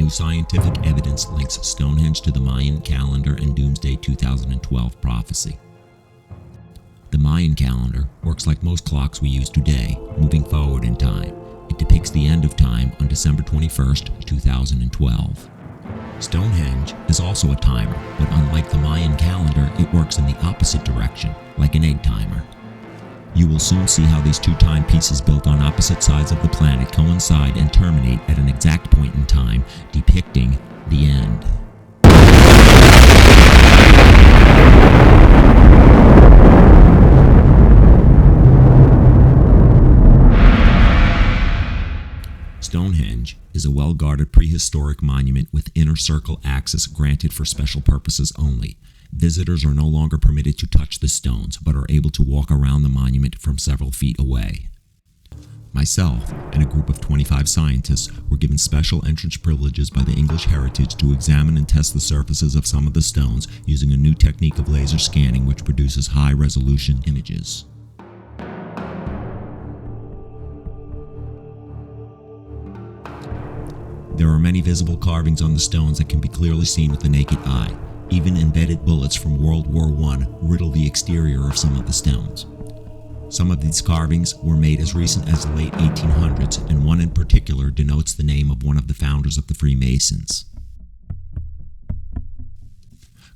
New scientific evidence links Stonehenge to the Mayan Calendar and Doomsday 2012 prophecy. The Mayan calendar works like most clocks we use today, moving forward in time. It depicts the end of time on December 21st, 2012. Stonehenge is also a timer, but unlike the Mayan calendar, it works in the opposite direction, like an egg timer. You will soon see how these two timepieces built on opposite sides of the planet coincide and terminate at an exact point in time, depicting the end. Stonehenge is a well-guarded prehistoric monument with inner circle access granted for special purposes only. Visitors are no longer permitted to touch the stones, but are able to walk around the monument from several feet away. Myself and a group of 25 scientists were given special entrance privileges by the English Heritage to examine and test the surfaces of some of the stones using a new technique of laser scanning which produces high-resolution images. There are many visible carvings on the stones that can be clearly seen with the naked eye. Even embedded bullets from World War I riddle the exterior of some of the stones. Some of these carvings were made as recent as the late 1800s, and one in particular denotes the name of one of the founders of the Freemasons.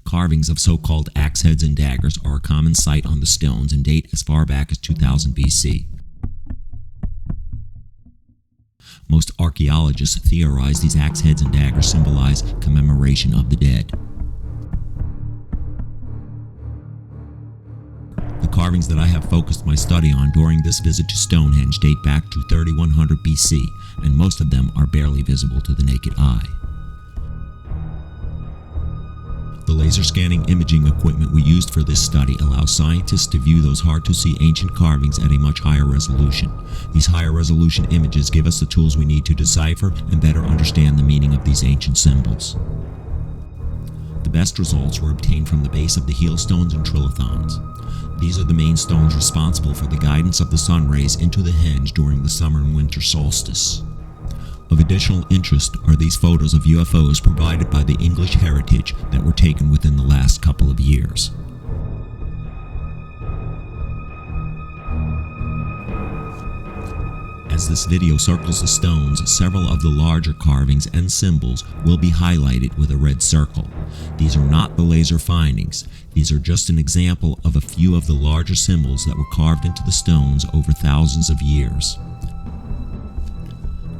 Carvings of so-called axe heads and daggers are a common sight on the stones and date as far back as 2000 BC. Most archaeologists theorize these axe heads and daggers symbolize commemoration of the dead. The carvings that I have focused my study on during this visit to Stonehenge date back to 3100 BC, and most of them are barely visible to the naked eye. The laser scanning imaging equipment we used for this study allows scientists to view those hard-to-see ancient carvings at a much higher resolution. These higher resolution images give us the tools we need to decipher and better understand the meaning of these ancient symbols. The best results were obtained from the base of the heel stones and trilithons. These are the main stones responsible for the guidance of the sun rays into the henge during the summer and winter solstice. Of additional interest are these photos of UFOs provided by the English Heritage that were taken within the last couple of years. As this video circles the stones, several of the larger carvings and symbols will be highlighted with a red circle. These are not the laser findings. These are just an example of a few of the larger symbols that were carved into the stones over thousands of years.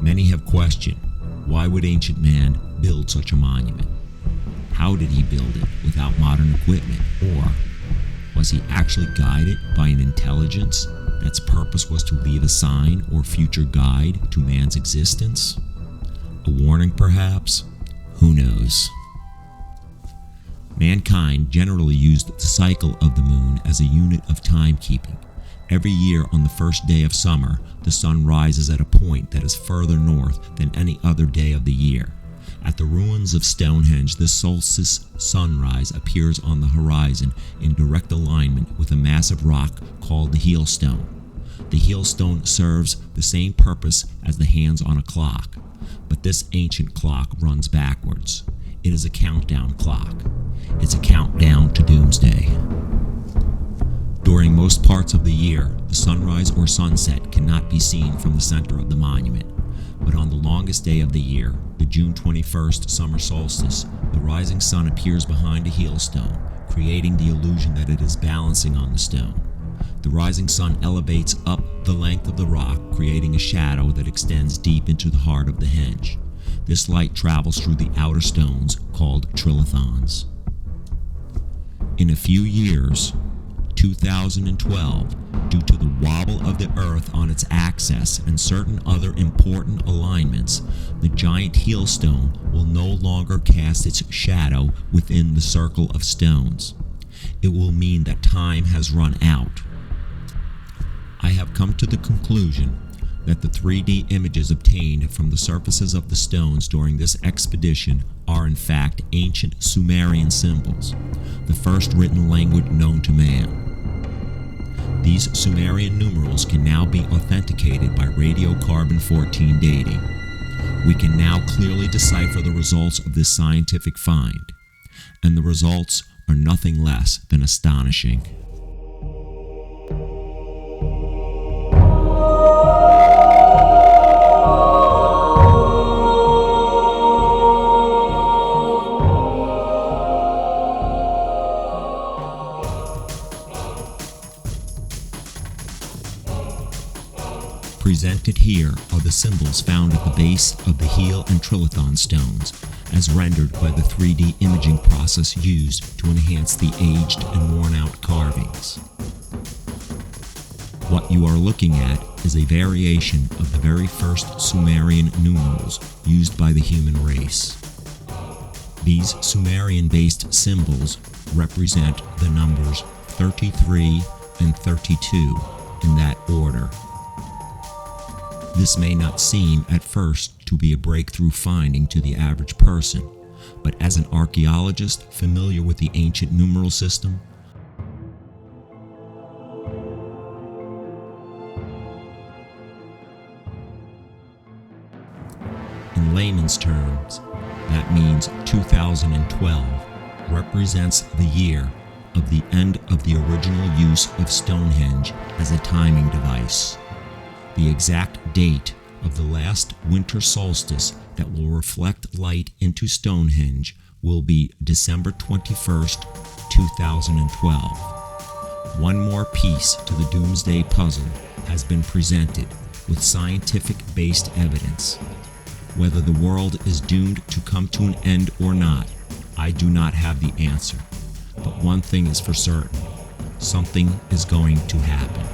Many have questioned, why would ancient man build such a monument? How did he build it without modern equipment? Or was he actually guided by an intelligence that's purpose was to leave a sign or future guide to man's existence? A warning, perhaps? Who knows? Mankind generally used the cycle of the moon as a unit of timekeeping. Every year on the first day of summer, the sun rises at a point that is further north than any other day of the year. At the ruins of Stonehenge, this solstice sunrise appears on the horizon in direct alignment with a massive rock called the heel stone. The heel stone serves the same purpose as the hands on a clock, but this ancient clock runs backwards. It is a countdown clock. It's a countdown to Doomsday. During most parts of the year, the sunrise or sunset cannot be seen from the center of the monument. But on the longest day of the year, the June 21st summer solstice, the rising sun appears behind a heel stone, creating the illusion that it is balancing on the stone. The rising sun elevates up the length of the rock, creating a shadow that extends deep into the heart of the henge. This light travels through the outer stones, called trilithons. In a few years, 2012, due to the wobble of the Earth on its axis and certain other important alignments, the giant heel stone will no longer cast its shadow within the circle of stones. It will mean that time has run out. I have come to the conclusion that the 3D images obtained from the surfaces of the stones during this expedition are in fact ancient Sumerian symbols, the first written language known to man. These Sumerian numerals can now be authenticated by radiocarbon-14 dating. We can now clearly decipher the results of this scientific find, and the results are nothing less than astonishing. Presented here are the symbols found at the base of the heel and trilithon stones, as rendered by the 3D imaging process used to enhance the aged and worn-out carvings. What you are looking at is a variation of the very first Sumerian numerals used by the human race. These Sumerian-based symbols represent the numbers 33 and 32 in that order. This may not seem at first to be a breakthrough finding to the average person, but as an archaeologist familiar with the ancient numeral system, in layman's terms, that means 2012 represents the year of the end of the original use of Stonehenge as a timing device. The exact date of the last winter solstice that will reflect light into Stonehenge will be December 21st, 2012. One more piece to the Doomsday puzzle has been presented with scientific-based evidence. Whether the world is doomed to come to an end or not, I do not have the answer. But one thing is for certain: something is going to happen.